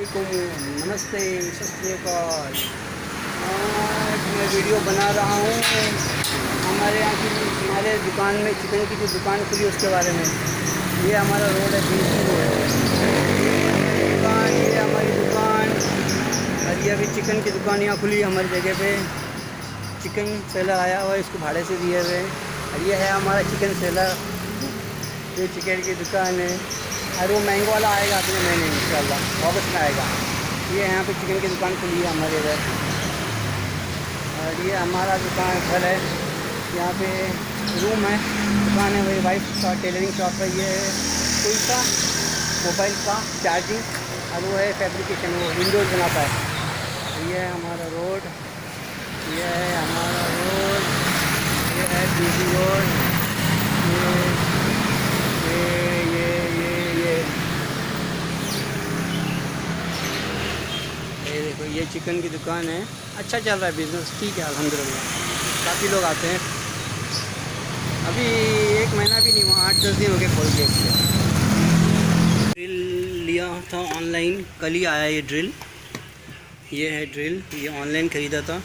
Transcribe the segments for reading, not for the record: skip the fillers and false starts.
वालेकुम, नमस्ते, सत श्री अकाल। आज मैं वीडियो बना रहा हूँ हमारे यहाँ की हमारे दुकान में चिकन की जो दुकान खुली उसके बारे में। ये हमारा रोड है, बीसी रोड दुकान, ये हमारी दुकान। और ये अभी चिकन की दुकान यहाँ खुली हमारी जगह पे। चिकन सेलर आया हुआ है, इसको भाड़े से दिए हुए। और ये है हमारा चिकन सेलर, ये चिकन की दुकान है। और वो मैंगो वाला आएगा अगले महीने इंशाल्लाह, अगस्त में आएगा। ये यहाँ पे चिकन की दुकान खुली है हमारे इधर। और ये हमारा दुकान घर है, यहाँ पे रूम है, दुकान है, मेरी वाइफ का टेलरिंग शॉप है। ये फुल का मोबाइल का चार्जिंग, और वो है फैब्रिकेशन, वो विंडोज़ बनाता है। ये है हमारा रोड, ये है हमारा रोड, ये है बीसी रोड। ये देखो, ये चिकन की दुकान है। अच्छा चल रहा है बिज़नेस, ठीक है अल्हम्दुलिल्लाह। काफ़ी लोग आते हैं। अभी 1 महीना भी नहीं हुआ, 8-10 दिन हो गए खोल के इसके। ड्रिल लिया था ऑनलाइन, कल ही आया ये ड्रिल। ये है ड्रिल, ये ऑनलाइन ख़रीदा था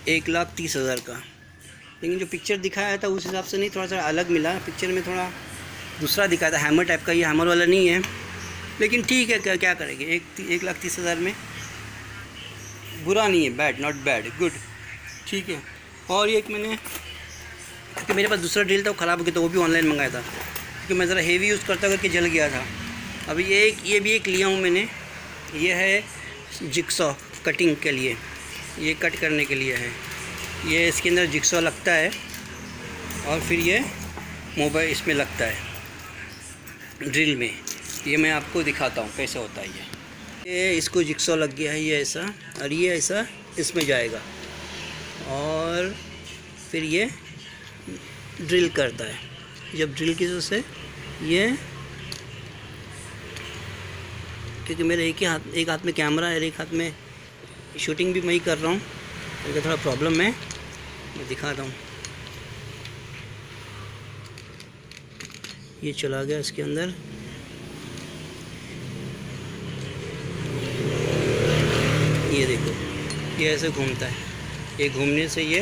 1,30,000 का। लेकिन जो पिक्चर दिखाया था उस हिसाब से नहीं, थोड़ा सा अलग मिला। पिक्चर में थोड़ा दूसरा दिखाया था, हैमर टाइप का। ये हैमर वाला नहीं है, लेकिन ठीक है, क्या करेंगे। 1,30,000 में बुरा नहीं है, बैड, नॉट बैड, गुड, ठीक है। और ये एक मैंने, क्योंकि मेरे पास दूसरा ड्रिल था वो ख़राब हो गया, तो वो भी ऑनलाइन मंगाया था, क्योंकि मैं ज़रा हेवी यूज़ करता करके जल गया था। अभी ये भी एक लिया हूँ मैंने। ये है जिक्सॉ कटिंग के लिए, ये कट करने के लिए है। ये इसके अंदर जिक्सॉ लगता है और फिर ये मोबाइल इसमें लगता है ड्रिल में। ये मैं आपको दिखाता हूँ कैसे होता है। ये इसको जिक्सॉ लग गया है, ये ऐसा, और ये ऐसा इसमें जाएगा और फिर ये ड्रिल करता है। जब ड्रिल की वजह से ये, क्योंकि मेरे एक हाथ में कैमरा है, एक हाथ में शूटिंग भी मैं ही कर रहा हूँ, तो थोड़ा प्रॉब्लम है। मैं दिखाता हूँ। ये चला गया इसके अंदर। ये देखो, ये ऐसे घूमता है। ये घूमने से ये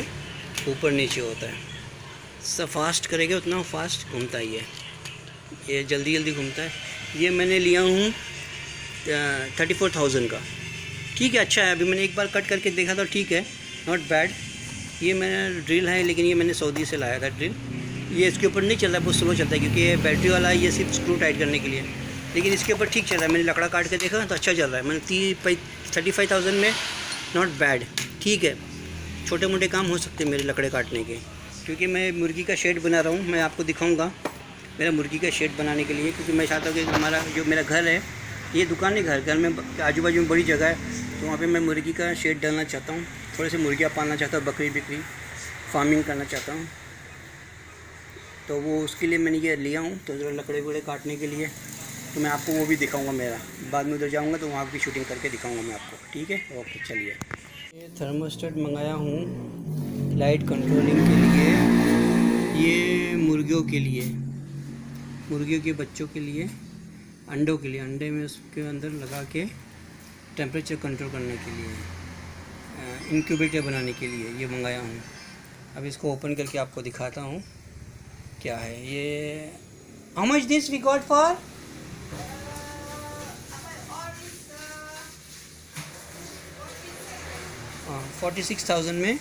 ऊपर नीचे होता है। सब फास्ट करेंगे उतना फास्ट घूमता है ये जल्दी जल्दी घूमता है। ये मैंने लिया हूँ 34,000 का, ठीक है, अच्छा है। अभी मैंने एक बार कट करके देखा था, ठीक है, नॉट बैड। ये मेरा ड्रिल है, लेकिन ये मैंने सऊदी से लाया था ड्रिल। ये इसके ऊपर नहीं चल रहा है, बहुत स्लो चलता है, क्योंकि ये बैटरी वाला है, ये सिर्फ स्क्रू टाइट करने के लिए। लेकिन इसके ऊपर ठीक चल रहा है, मैंने लकड़ा काट के देखा तो अच्छा चल रहा है। मैंने 35,000 में, नॉट बैड, ठीक है। छोटे मोटे काम हो सकते हैं मेरे लकड़े काटने के, क्योंकि मैं मुर्गी का शेड बना रहा हूँ। मैं आपको दिखाऊँगा मेरा मुर्गी का शेड बनाने के लिए, क्योंकि मैं चाहता हूँ कि हमारा जो मेरा घर है, ये दुकान है, घर में आजू बाजू में बड़ी जगह है, तो वहाँ पे मैं मुर्गी का शेड डालना चाहता हूँ। थोड़े से मुर्गियाँ पालना चाहता हूँ, बकरी फार्मिंग करना चाहता हूँ। तो वो उसके लिए मैंने ये लिया हूँ, तो ज़रा लकड़े वकड़े काटने के लिए। तो मैं आपको वो भी दिखाऊंगा मेरा, बाद में उधर जाऊँगा तो वहाँ की शूटिंग करके दिखाऊँगा मैं आपको, ठीक है, ओके। चलिए, ये थर्मोस्टेट मंगाया हूँ लाइट कंट्रोलिंग के लिए। ये मुर्गियों के लिए, मुर्गियों के बच्चों के लिए, अंडों के लिए, अंडे में उसके अंदर लगा के टेम्परेचर कंट्रोल करने के लिए, इंक्यूबेटर बनाने के लिए ये मंगाया हूँ। अब इसको ओपन करके आपको दिखाता हूँ क्या है ये। How much this we got for? हाँ, 46,000 में।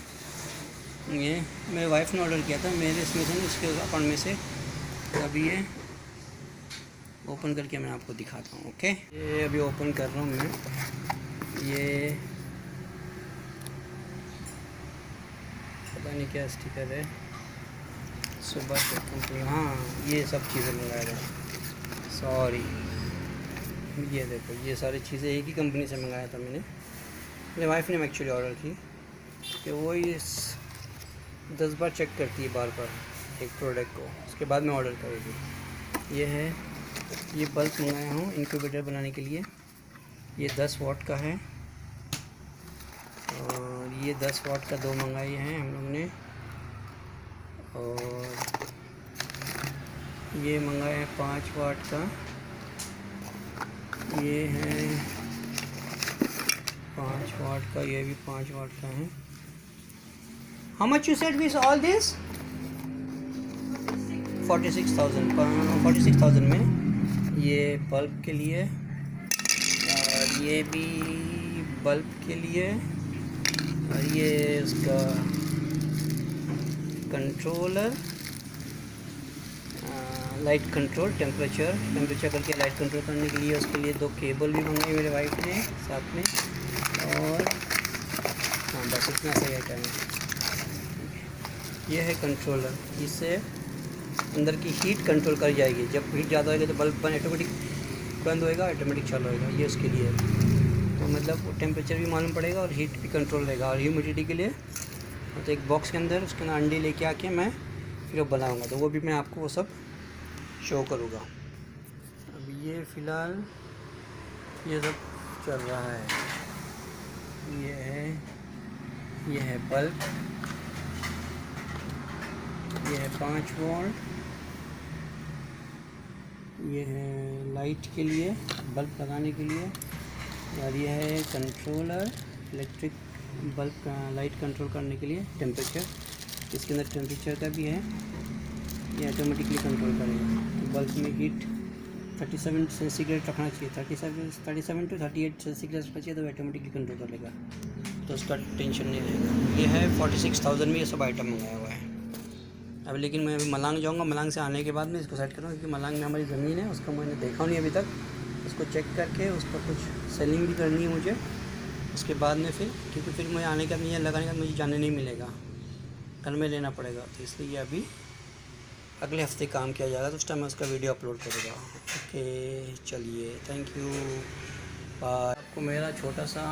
ये मेरे वाइफ ने ऑर्डर किया था, मेरे इसमें से, इसके अकाउंट में से। अभी ये ओपन करके मैं आपको दिखाता हूँ, ओके। ये अभी ओपन कर रहा हूँ मैं। ये पता नहीं क्या स्टिकर है, सुबह से कंपनी, हाँ ये सब चीज़ें मंगाया था, सॉरी। ये देखो, ये सारी चीज़ें एक ही कंपनी से मंगाया था मैंने। मेरे वाइफ ने एक्चुअली ऑर्डर की, कि वो ये 10 बार चेक करती है बार एक प्रोडक्ट को, उसके बाद में ऑर्डर करेगी। ये है, ये बल्ब मंगाया हूँ इंक्यूबेटर बनाने के लिए। ये 10 वाट का है, और ये 10 वाट का 2 मंगाए हैं हम लोग ने। और ये मंगाया है 5 वाट का। ये है 5 वाट का, ये भी 5 वाट का है. How much you said with all this? 46,000 में ये बल्ब के लिए, और ये भी बल्ब के लिए, और ये उसका कंट्रोलर, लाइट कंट्रोल, टेम्परेचर करके लाइट कंट्रोल करने के लिए उसके लिए 2 केबल भी मंगाई मेरे वाइफ ने साथ में. और हाँ बस इतना सही आइटम है. ये है कंट्रोलर, इससे अंदर की हीट कंट्रोल कर जाएगी. जब हीट ज़्यादा होएगा तो बल्ब ऑटोमेटिक बंद होएगा, ऑटोमेटिक चालू होएगा. ये उसके लिए है. तो मतलब टेम्परेचर भी मालूम पड़ेगा और हीट भी कंट्रोल रहेगा. और ह्यूमिडिटी के लिए तो एक बॉक्स के अंदर उसके अंदर अंडे लेके आके मैं फिर वो बनाऊँगा, तो वो भी मैं आपको वो सब शो करूँगा. अब ये फ़िलहाल ये सब चल रहा है. ये है बल्ब, ये है 5 वोल्ट, ये है लाइट के लिए, बल्ब लगाने के लिए, और ये है कंट्रोलर, इलेक्ट्रिक बल्ब का लाइट कंट्रोल करने के लिए. टेम्परेचर, इसके अंदर टेम्परेचर का भी है, ये ऑटोमेटिकली कंट्रोल करेगा. बल्ब में हीट 37 सेंटीग्रेड रखना चाहिए, 37 to 38 सेंटीग्रेड रखना चाहिए, तो ऑटोमेटिकली कंट्रोल कर लेगा, तो उसका टेंशन नहीं रहेगा. ये है 46,000 में ये सब आइटम मंगाया हुआ है. अब लेकिन मैं अभी मलांग जाऊंगा, मलांग से आने के बाद मैं इसको सेट करूँगा, क्योंकि मलांग में हमारी ज़मीन है, उसका मैंने देखा नहीं अभी तक. उसको चेक करके उस पर कुछ सेलिंग भी करनी है मुझे. उसके बाद में फिर, क्योंकि फिर मुझे आने का नहीं है, लगाने का मुझे जाने नहीं मिलेगा, घर में लेना पड़ेगा. तो इसलिए अभी अगले हफ्ते काम किया जाएगा, तो उस टाइम मैं उसका वीडियो अपलोड करूँगा. ओके चलिए, थैंक यू, बाय. आपको मेरा छोटा सा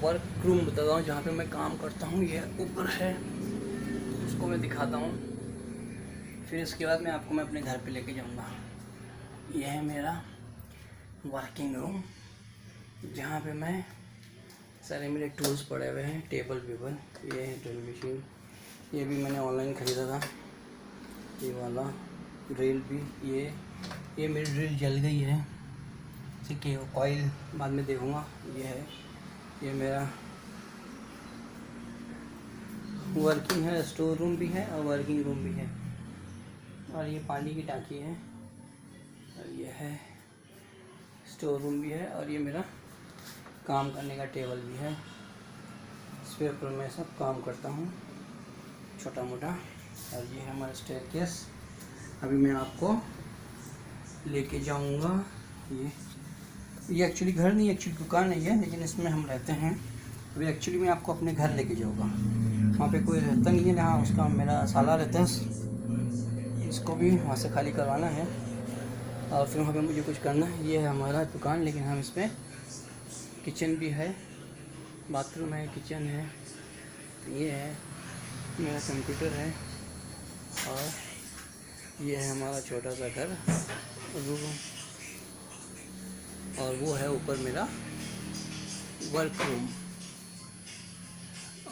वर्क रूम बताता हूँ जहाँ पे मैं काम करता हूँ. ये ऊपर है, उसको मैं दिखाता हूँ. फिर इसके बाद मैं आपको अपने घर पे लेके जाऊँगा. यह है मेरा वर्किंग रूम, जहाँ पे मैं सारे मेरे टूल्स पड़े हुए हैं, टेबल वेबल. ये है ड्रिल मशीन, ये भी मैंने ऑनलाइन ख़रीदा था. ये वाला ड्रिल भी, ये मेरी ड्रिल जल गई है, ठीक है, ऑयल बाद में देखूँगा. ये है, ये मेरा वर्किंग है, स्टोर रूम भी है और वर्किंग रूम भी है. और ये पानी की टांकी है, और ये है स्टोर रूम भी है, और ये मेरा काम करने का टेबल भी है. इस पर मैं सब काम करता हूँ छोटा मोटा. और ये है हमारा स्टेयरकेस. अभी मैं आपको लेके जाऊँगा. ये एक्चुअली घर नहीं, एक्चुअली दुकान है ये, लेकिन इसमें हम रहते हैं. अभी एक्चुअली मैं आपको अपने घर लेके जाऊँगा. वहाँ पे कोई रहता नहीं है, यहाँ उसका मेरा साला रहता है, इसको भी वहाँ से खाली करवाना है, और फिर वहाँ पे मुझे कुछ करना है. ये है हमारा दुकान, लेकिन हम इसमें किचन भी है, बाथरूम है, किचन है. ये है मेरा कंप्यूटर है, और ये है हमारा छोटा सा घर रूम, और वो है ऊपर मेरा वर्क रूम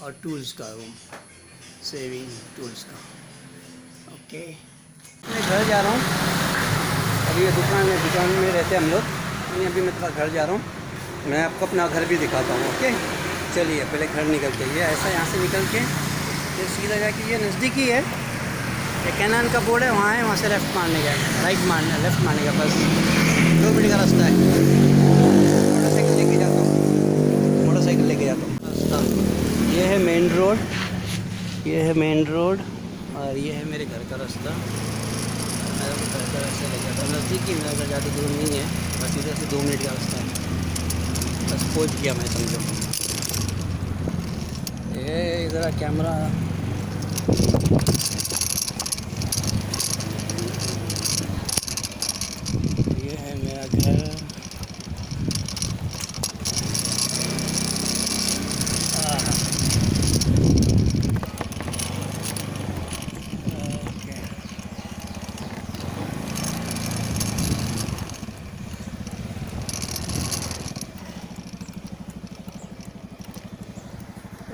और टूल्स का रूम, सेविंग टूल्स का. ओके, मैं घर जा रहा हूँ. अभी ये दुकान है, दुकान में रहते हम लोग. अभी मैं थोड़ा घर जा रहा हूँ, मैं आपको अपना घर भी दिखाता हूँ. ओके चलिए, पहले घर निकलते हैं. ये ऐसा यहाँ से निकल के फिर सीधा जाके, ये नज़दीक ही है, ये कैनान का बोर्ड है, वहाँ है, वहाँ से लेफ़्ट मारने का, राइट मारना, लेफ़्ट मारने का, बस 2 मिनट का रास्ता है. मोटरसाइकिल लेके जाता हूँ, रास्ता. ये है मेन रोड, ये है मेन रोड, और ये है मेरे घर का रास्ता. मेरा घर का रास्ता लेके जाता हूँ, नज़दीक ही, मेरा घर ज़्यादा दूर नहीं है, बस इधर से 2 मिनट का रास्ता है, बस पहुँच गया मैं, समझो. ये इधर कैमरा, ये है मेरा घर.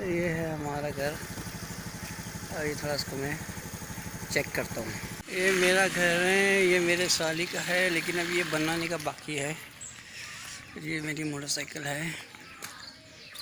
ये है हमारा घर. अभी थोड़ा इसको मैं चेक करता हूँ. ये मेरा घर है, ये मेरे साली का है, लेकिन अभी ये बनाने का बाकी है. ये मेरी मोटरसाइकिल है,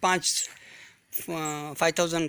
4,000